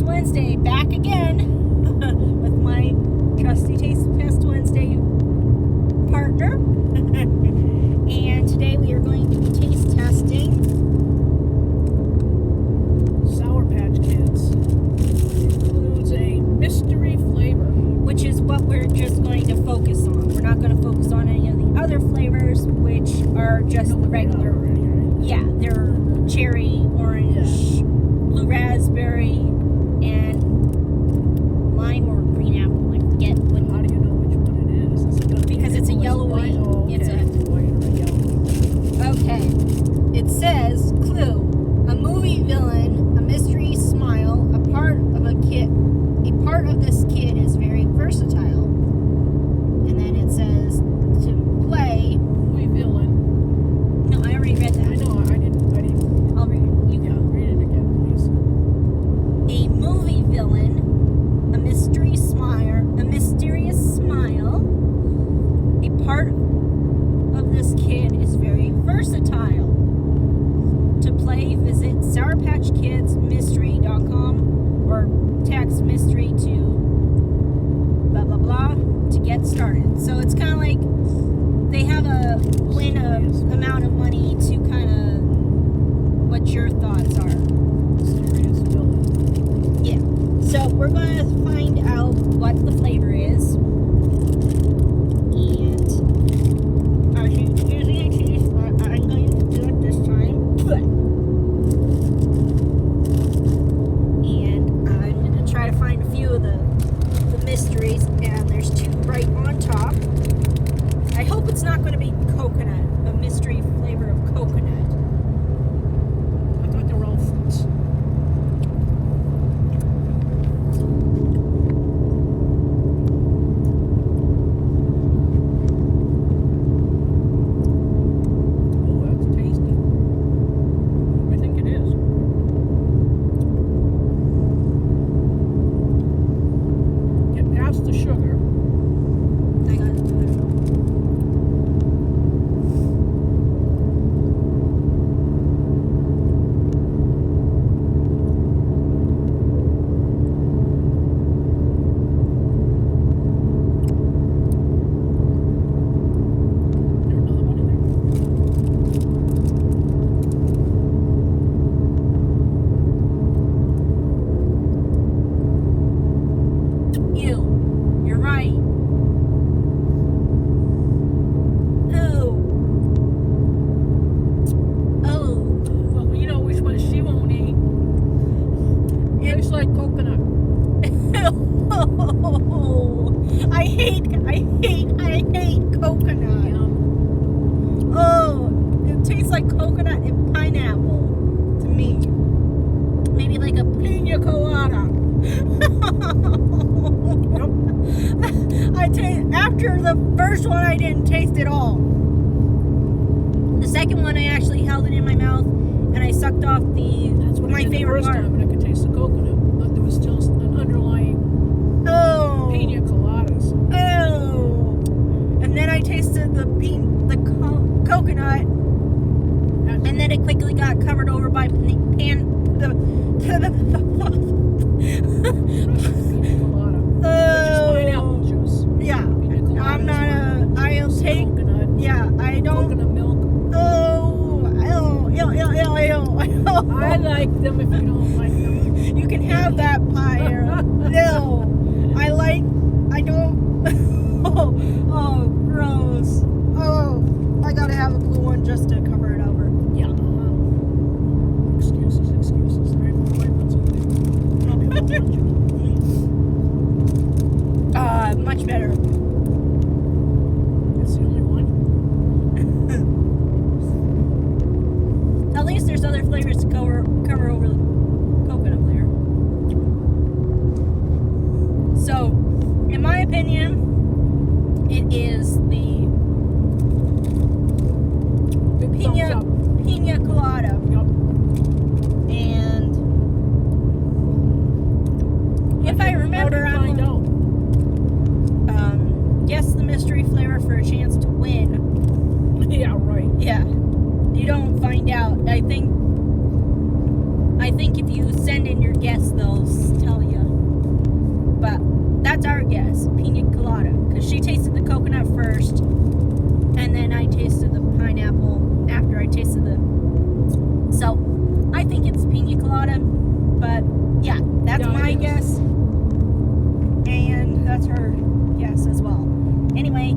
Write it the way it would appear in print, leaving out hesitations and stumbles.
Wednesday, back again with my trusty Taste Test Wednesday partner. And today we are going to be taste testing Sour Patch Kids. It includes a mystery flavor, which is what we're just going to focus on. We're not going to focus on any of the other flavors, which are just the regular. Already, right? Yeah, they're cherry, orange, blue raspberry, and lime or green apple. I forget what. How do you know which one it is? Is it gonna be Because it's a yellowy. Oh, okay. It's a white or yellow. okay. It says clue: a movie villain, a mystery smile, a part of a kid. A part of this kid is very versatile. And then it says to play. Movie villain. No, I already read that. I know. I didn't. I'll read it. You Yeah, can. read it again, please. A movie villain, a mysterious smile. A part of this kid is very versatile. To play, visit sourpatchkidsmystery.com or text mystery to blah blah blah to get started. So it's kind of like they have a win amount of money to kind of what your thoughts are. Mysterious villain. Yeah. So we're going to find out what the flavor is. And I'm using a cheese. I'm going to do it this time. And I'm going to try to find a few of the mysteries. And there's two right on top. I hope it's not going to be coconut, a mystery flavor of coconut. I thought they were all fruits. Oh, that's tasty. I think it is. Get past the sugar. I got it. There another one in Ew. You're right. Oh. Oh. Well, you know which one she won't eat. It tastes like coconut. I hate coconut. Yum. Oh, it tastes like coconut and pineapple to me. Maybe like a pina colada. Yep. After the first one, I didn't taste it all. The second one, I actually held it in my mouth and I sucked off That's what I my did favorite the first part. time, and I could taste the coconut, but there was still an underlying Oh. pina coladas. Oh. And then I tasted the coconut, and then it quickly got covered over by Pina colada. Which is pineapple juice. Yeah. Pina colada I'm is not I'll wine. take, Coconut. yeah, I don't, Coconut milk. ew. I like them if you don't like them. You can have that pie. No. I don't. Oh, gross. Oh, I gotta have a blue one just to cover it over. Yeah. Excuses. There ain't no white ones in there. Probably a whole bunch. Much better. That's the only one. At least there's other flavors to cover over the coconut flavor. So, in my opinion, it is the Big thumbs up. pina colada. Yep. And if I remember, How do you find out? guess the mystery flavor for a chance to win. Yeah, right. Yeah, you don't find out. I think if you send in your guess, they'll tell That's our guess. Pina colada. Because she tasted the coconut first, and then I tasted the pineapple after I tasted the... So, I think it's pina colada, but yeah, that's my guess. And that's her guess as well. Anyway,